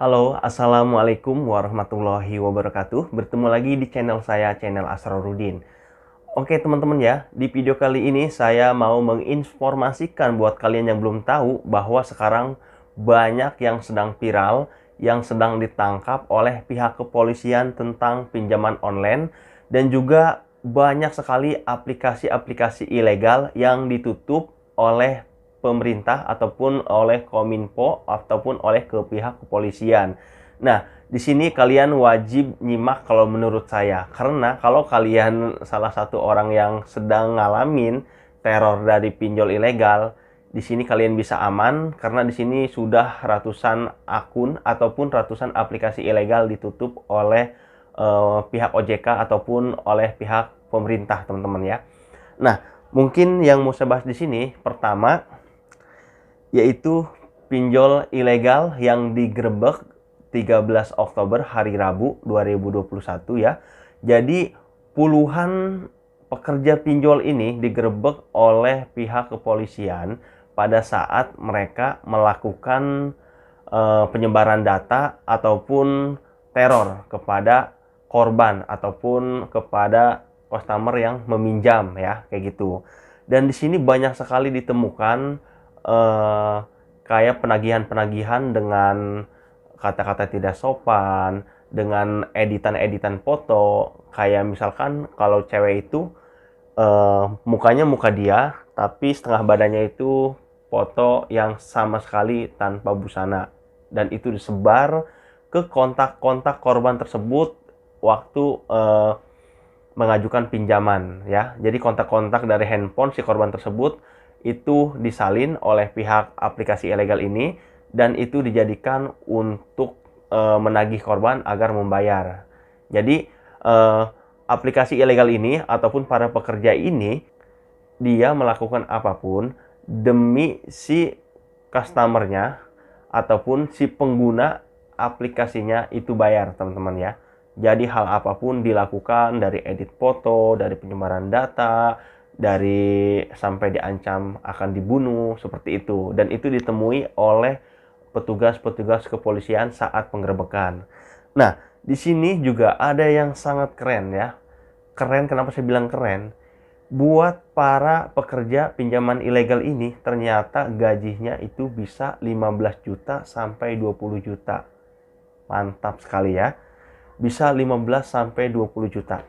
Halo, Assalamualaikum warahmatullahi wabarakatuh. Bertemu lagi di channel saya, channel Asrorudin. Oke teman-teman ya, di video kali ini saya mau menginformasikan buat kalian yang belum tahu bahwa sekarang banyak yang sedang viral, yang sedang ditangkap oleh pihak kepolisian tentang pinjaman online, dan juga banyak sekali aplikasi-aplikasi ilegal yang ditutup oleh pemerintah ataupun oleh Kominfo ataupun oleh pihak kepolisian. Nah, di sini kalian wajib nyimak kalau menurut saya. Karena kalau kalian salah satu orang yang sedang ngalamin teror dari pinjol ilegal, di sini kalian bisa aman karena di sini sudah ratusan akun ataupun ratusan aplikasi ilegal ditutup oleh pihak OJK ataupun oleh pihak pemerintah, teman-teman ya. Nah, mungkin yang mau saya bahas di sini pertama yaitu pinjol ilegal yang digerebek 13 Oktober hari Rabu 2021 ya. Jadi puluhan pekerja pinjol ini digerebek oleh pihak kepolisian pada saat mereka melakukan penyebaran data ataupun teror kepada korban ataupun kepada customer yang meminjam ya, kayak gitu. Dan di sini banyak sekali ditemukan kayak penagihan-penagihan dengan kata-kata tidak sopan, dengan editan-editan foto, kayak misalkan kalau cewek itu mukanya muka dia, tapi setengah badannya itu foto yang sama sekali tanpa busana, dan itu disebar ke kontak-kontak korban tersebut waktu mengajukan pinjaman ya. Jadi kontak-kontak dari handphone si korban tersebut itu disalin oleh pihak aplikasi ilegal ini dan itu dijadikan untuk menagih korban agar membayar. Jadi aplikasi ilegal ini ataupun para pekerja ini dia melakukan apapun demi si customernya ataupun si pengguna aplikasinya itu bayar, teman-teman ya. Jadi hal apapun dilakukan, dari edit foto, dari penyebaran data, dari sampai diancam akan dibunuh, seperti itu. Dan itu ditemui oleh petugas-petugas kepolisian saat penggerebekan. Nah, di sini juga ada yang sangat keren ya. Keren, kenapa saya bilang keren? Buat para pekerja pinjaman ilegal ini, ternyata gajinya itu bisa 15 juta sampai 20 juta. Mantap sekali ya. Bisa 15 sampai 20 juta.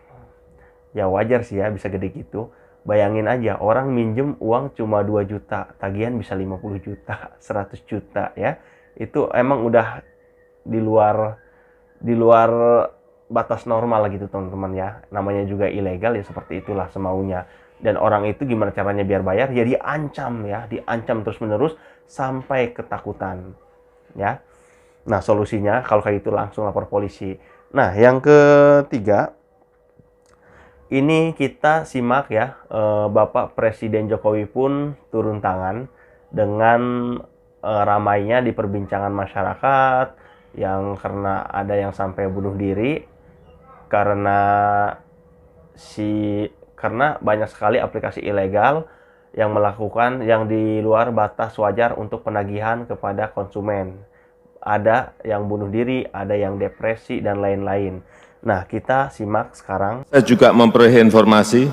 Ya wajar sih ya bisa gede gitu. Bayangin aja orang minjem uang cuma 2 juta, tagihan bisa 50 juta, 100 juta ya. Itu emang udah di luar batas normal gitu, teman-teman ya. Namanya juga ilegal ya, seperti itulah semaunya. Dan orang itu gimana caranya biar bayar? Ya diancam ya, diancam terus-menerus sampai ketakutan ya. Nah, solusinya kalau kayak gitu langsung lapor polisi. Nah, yang ketiga, ini kita simak ya, Bapak Presiden Jokowi pun turun tangan dengan ramainya di perbincangan masyarakat yang karena ada yang sampai bunuh diri karena banyak sekali aplikasi ilegal yang melakukan yang di luar batas wajar untuk penagihan kepada konsumen. Ada yang bunuh diri, ada yang depresi, dan lain-lain. Nah, kita simak sekarang. Saya juga memperoleh informasi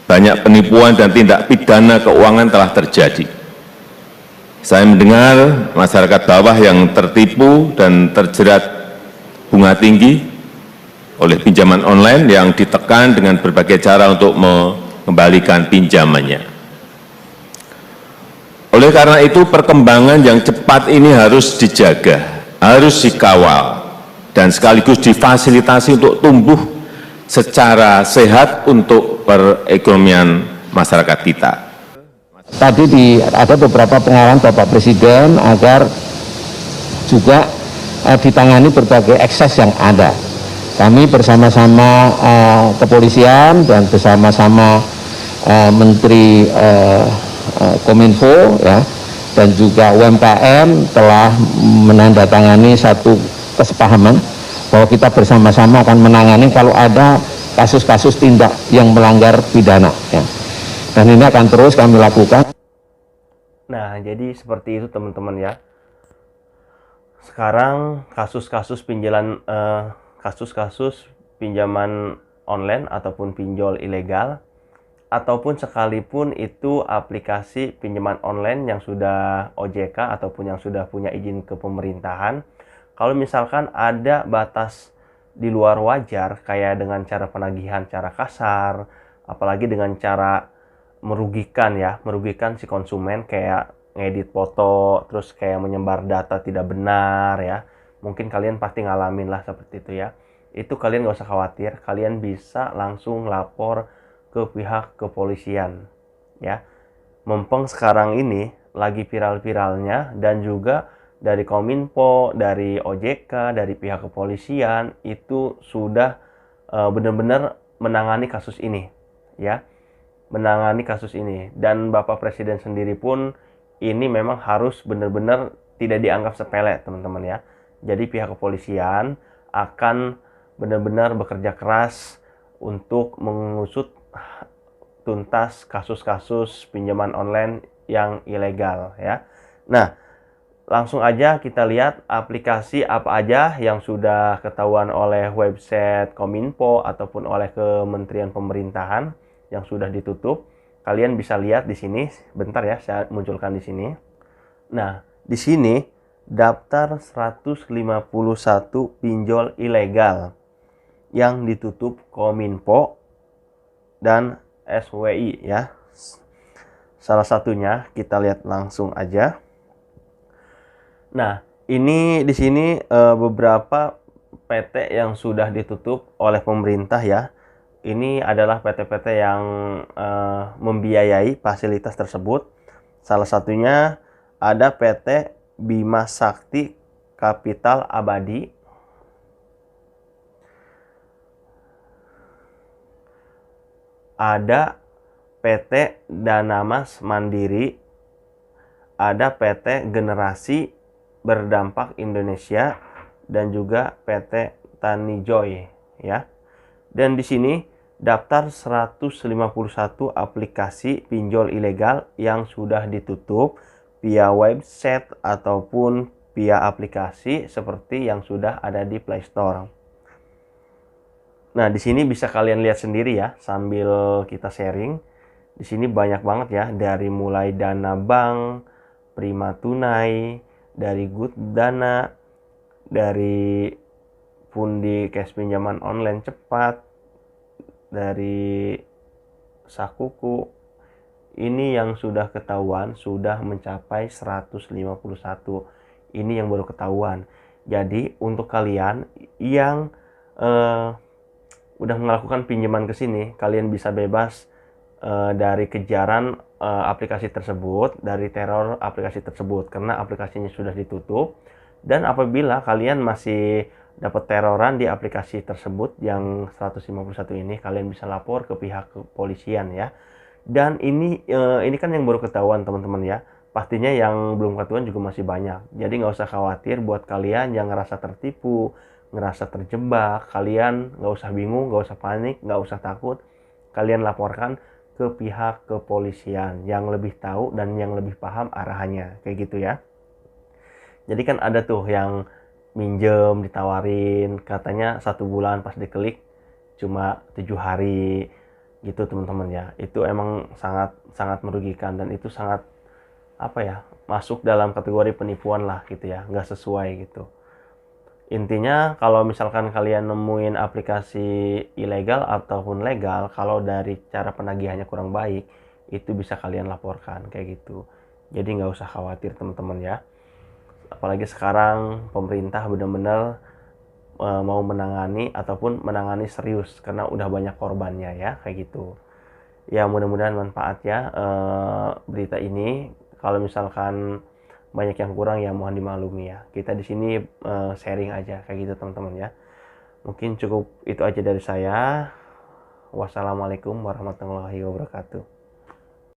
banyak penipuan dan tindak pidana keuangan telah terjadi. Saya mendengar masyarakat bawah yang tertipu dan terjerat bunga tinggi oleh pinjaman online yang ditekan dengan berbagai cara untuk mengembalikan pinjamannya. Oleh karena itu, perkembangan yang cepat ini harus dijaga, harus dikawal, dan sekaligus difasilitasi untuk tumbuh secara sehat untuk perekonomian masyarakat kita. Tadi ada beberapa pengarahan Bapak Presiden agar juga ditangani berbagai ekses yang ada. Kami bersama-sama kepolisian dan bersama-sama Menteri Kominfo ya, dan juga UMKM telah menandatangani satu kesepahaman bahwa kita bersama-sama akan menangani kalau ada kasus-kasus tindak yang melanggar pidana ya. Dan ini akan terus kami lakukan. Nah, jadi seperti itu teman-teman ya. sekarang kasus-kasus pinjaman online ataupun pinjol ilegal, ataupun sekalipun itu aplikasi pinjaman online yang sudah OJK ataupun yang sudah punya izin ke pemerintahan, kalau misalkan ada batas di luar wajar kayak dengan cara penagihan cara kasar, apalagi dengan cara merugikan si konsumen kayak ngedit foto, terus kayak menyebar data tidak benar ya. Mungkin kalian pasti ngalamin lah seperti itu ya. Itu kalian gak usah khawatir, kalian bisa langsung lapor ke pihak kepolisian ya. Mumpung sekarang ini lagi viral-viralnya, dan juga dari Kominfo, dari OJK, dari pihak kepolisian itu sudah benar-benar menangani kasus ini ya. Menangani kasus ini, dan Bapak Presiden sendiri pun ini memang harus benar-benar tidak dianggap sepele teman-teman ya. Jadi pihak kepolisian akan benar-benar bekerja keras untuk mengusut tuntas kasus-kasus pinjaman online yang ilegal ya. Nah, langsung aja kita lihat aplikasi apa aja yang sudah ketahuan oleh website Kominfo ataupun oleh Kementerian Pemerintahan yang sudah ditutup. Kalian bisa lihat di sini, bentar ya, saya munculkan di sini. Nah, di sini daftar 151 pinjol ilegal yang ditutup Kominfo dan SWI ya. Salah satunya kita lihat langsung aja. Nah, ini di sini beberapa PT yang sudah ditutup oleh pemerintah ya. Ini adalah PT-PT yang membiayai fasilitas tersebut. Salah satunya ada PT Bima Sakti Kapital Abadi, ada PT Danamas Mandiri, ada PT Generasi Berdampak Indonesia, dan juga PT Tanijoy ya. Dan di sini daftar 151 aplikasi pinjol ilegal yang sudah ditutup via website ataupun via aplikasi seperti yang sudah ada di Play Store. Nah, di sini bisa kalian lihat sendiri ya sambil kita sharing. Di sini banyak banget ya, dari mulai Dana Bank, Prima Tunai, dari Good Dana, dari Pundi Cash pinjaman online cepat, dari Sakuku. Ini yang sudah ketahuan sudah mencapai 151. Ini yang baru ketahuan. Jadi untuk kalian yang udah melakukan pinjaman ke sini, kalian bisa bebas dari kejaran aplikasi tersebut, dari teror aplikasi tersebut, karena aplikasinya sudah ditutup. Dan apabila kalian masih dapat teroran di aplikasi tersebut yang 151 ini, kalian bisa lapor ke pihak kepolisian ya. Dan ini kan yang baru ketahuan teman-teman ya. Pastinya yang belum ketahuan juga masih banyak. Jadi nggak usah khawatir buat kalian yang ngerasa tertipu, ngerasa terjebak. Kalian nggak usah bingung, nggak usah panik, nggak usah takut. Kalian laporkan ke pihak kepolisian yang lebih tahu dan yang lebih paham arahannya, kayak gitu ya. Jadi kan ada tuh yang minjem ditawarin katanya 1 bulan, pas diklik cuma 7 hari gitu teman-teman ya. Itu emang sangat merugikan, dan itu sangat masuk dalam kategori penipuan lah gitu ya, nggak sesuai gitu. Intinya kalau misalkan kalian nemuin aplikasi ilegal ataupun legal, kalau dari cara penagihannya kurang baik, itu bisa kalian laporkan kayak gitu. Jadi nggak usah khawatir teman-teman ya. Apalagi sekarang pemerintah benar-benar mau menangani ataupun menangani serius karena udah banyak korbannya ya, kayak gitu. Ya mudah-mudahan manfaat ya berita ini. Kalau misalkan banyak yang kurang ya mohon dimaklumi ya. Kita di sini sharing aja kayak gitu teman-teman ya. Mungkin cukup itu aja dari saya. Wassalamualaikum warahmatullahi wabarakatuh.